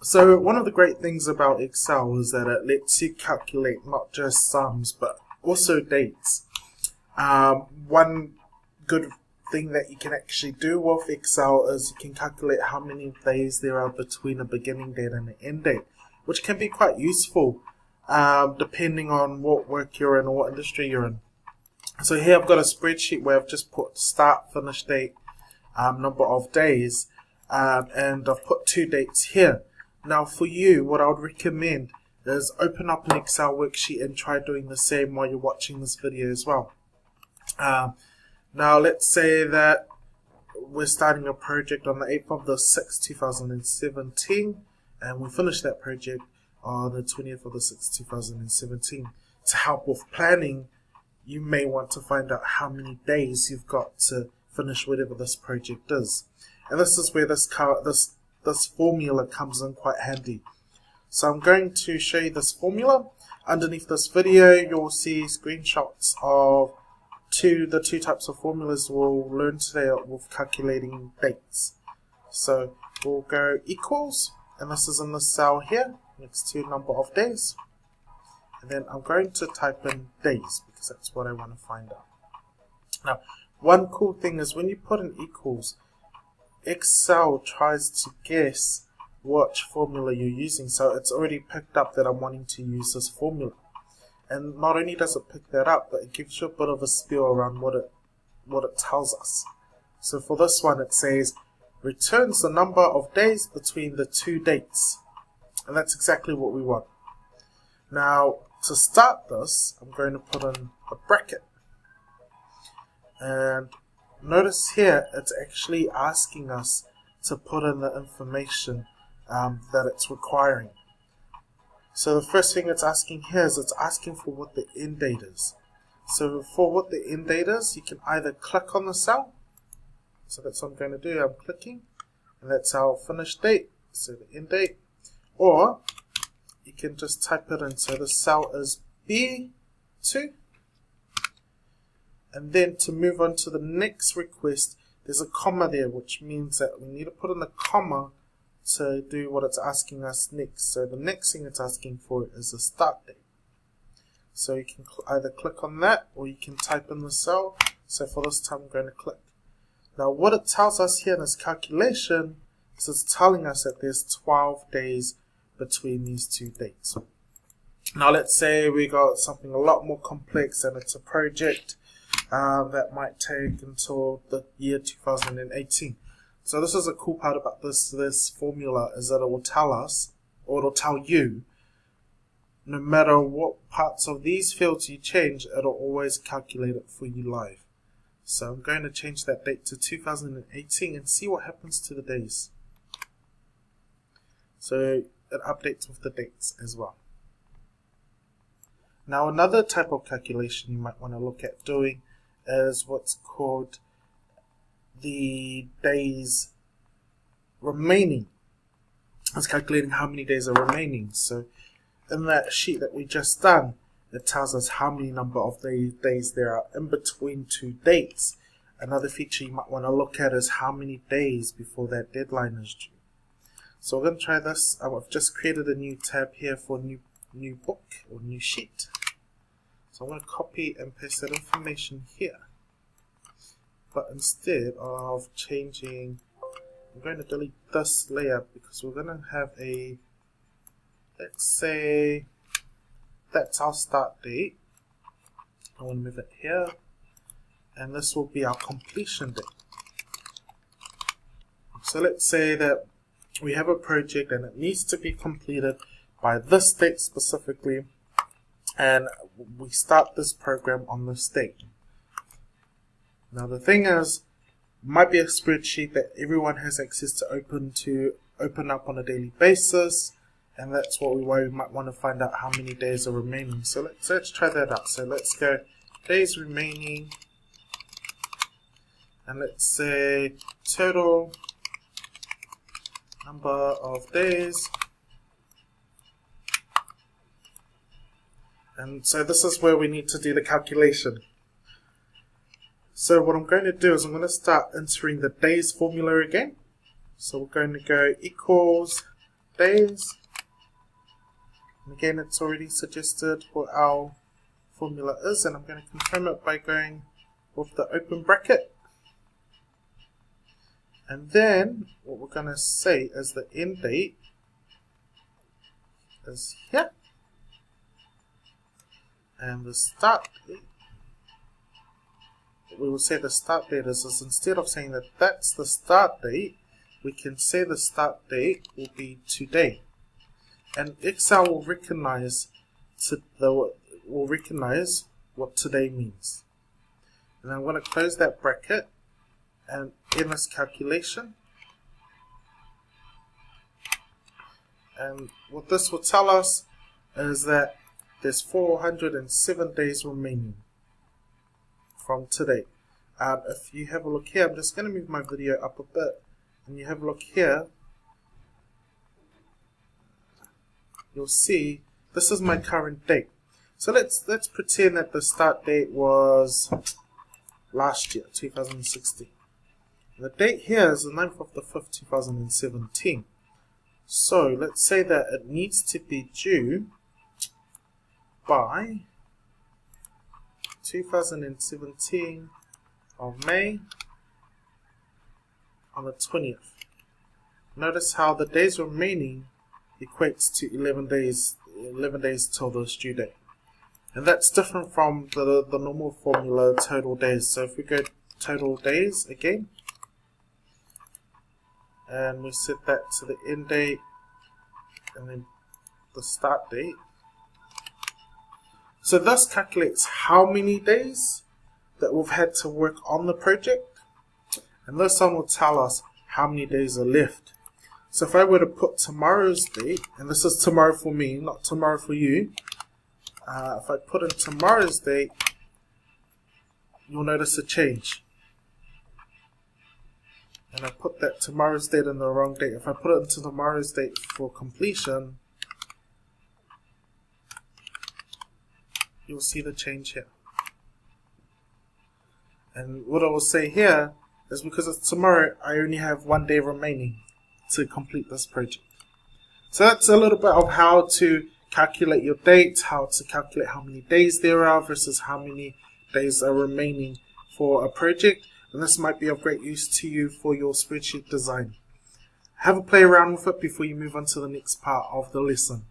So one of the great things about Excel is that it lets you calculate not just sums but also dates. One good thing that you can actually do with Excel is you can calculate how many days there are between a beginning date and an end date, which can be quite useful depending on what work you're in or what industry you're in. So here I've got a spreadsheet where I've just put start, finish date, number of days, and I've put 2 dates here. Now for you, what I would recommend is open up an Excel worksheet and try doing the same while you're watching this video as well. Now let's say that we're starting a project on the 8th of the 6th, 2017, and we finish that project on the 20th of the 6th, 2017. To help with planning, you may want to find out how many days you've got to finish whatever this project is. And this is where this formula comes in quite handy. So I'm going to show you this formula. Underneath this video, you'll see screenshots of the two types of formulas we'll learn today with calculating dates. So we'll go equals, and this is in the cell here, next to number of days. And then I'm going to type in days because that's what I want to find out. Now, one cool thing is when you put in equals, Excel tries to guess which formula you're using. So it's already picked up that I'm wanting to use this formula. And not only does it pick that up, but it gives you a bit of a spiel around what it tells us. So for this one, it says, returns the number of days between the 2 dates. And that's exactly what we want. Now, to start this, I'm going to put in a bracket. And notice here, it's actually asking us to put in the information that it's requiring. So the first thing it's asking here is it's asking for what the end date is. So for what the end date is, you can either click on the cell. So that's what I'm going to do. I'm clicking, and that's our finish date, so the end date. Or you can just type it in. So the cell is B2. And then to move on to the next request, there's a comma there, which means that we need to put in a comma to do what it's asking us next. So the next thing it's asking for is the start date. So you can either click on that or you can type in the cell. So for this time, I'm going to click. Now what it tells us here in this calculation is it's telling us that there's 12 days between these 2 dates. Now let's say we got something a lot more complex and it's a project that might take until the year 2018. So this is a cool part about this formula, is that it will tell us, or it'll tell you, no matter what parts of these fields you change, it'll always calculate it for you live. So I'm going to change that date to 2018 and see what happens to the days. So it updates with the dates as well. Now another type of calculation you might want to look at doing is what's called the days remaining. It's calculating how many days are remaining. So in that sheet that we just done, it tells us how many number of days there are in between 2 dates. Another feature you might want to look at is how many days before that deadline is due. So we're going to try this. I've just created a new tab here for new book or new sheet. So I'm going to copy and paste that information here. But instead of changing, I'm going to delete this layer because we're going to have let's say that's our start date. I want to move it here, and this will be our completion date. So let's say that we have a project and it needs to be completed by this date specifically, and we start this program on this date. Now the thing is, it might be a spreadsheet that everyone has access to open up on a daily basis, and that's what we might want to find out how many days are remaining. So let's try that out. So let's go days remaining, and let's say total number of days. And so this is where we need to do the calculation. So what I'm going to do is I'm going to start entering the days formula again. So we're going to go equals days. And again, it's already suggested what our formula is, and I'm going to confirm it by going with the open bracket. And then what we're going to say is the end date is here, and the start date, we will say the start date is instead of saying that that's the start date, we can say the start date will be today, and Excel will recognize what today means. And I'm going to close that bracket and end this calculation. And what this will tell us is that there's 407 days remaining from today. If you have a look here, I'm just going to move my video up a bit, and you have a look here, you'll see this is my current date. So let's pretend that the start date was last year, 2016. The date here is the 9th of the 5th, 2017. So let's say that it needs to be due by 2017 of May on the 20th. Notice how the days remaining equates to 11 days till the due date. And that's different from the normal formula total days. So if we go total days again, and we set that to the end date and then the start date. So this calculates how many days that we've had to work on the project, and this one will tell us how many days are left. So if I were to put tomorrow's date, and this is tomorrow for me, not tomorrow for you, if I put in tomorrow's date, you'll notice a change. And I put that tomorrow's date in the wrong date. If I put it into tomorrow's date for completion, you'll see the change here. And what I will say here is because it's tomorrow, I only have 1 day remaining to complete this project. So that's a little bit of how to calculate your date, how to calculate how many days there are versus how many days are remaining for a project. And this might be of great use to you for your spreadsheet design. Have a play around with it before you move on to the next part of the lesson.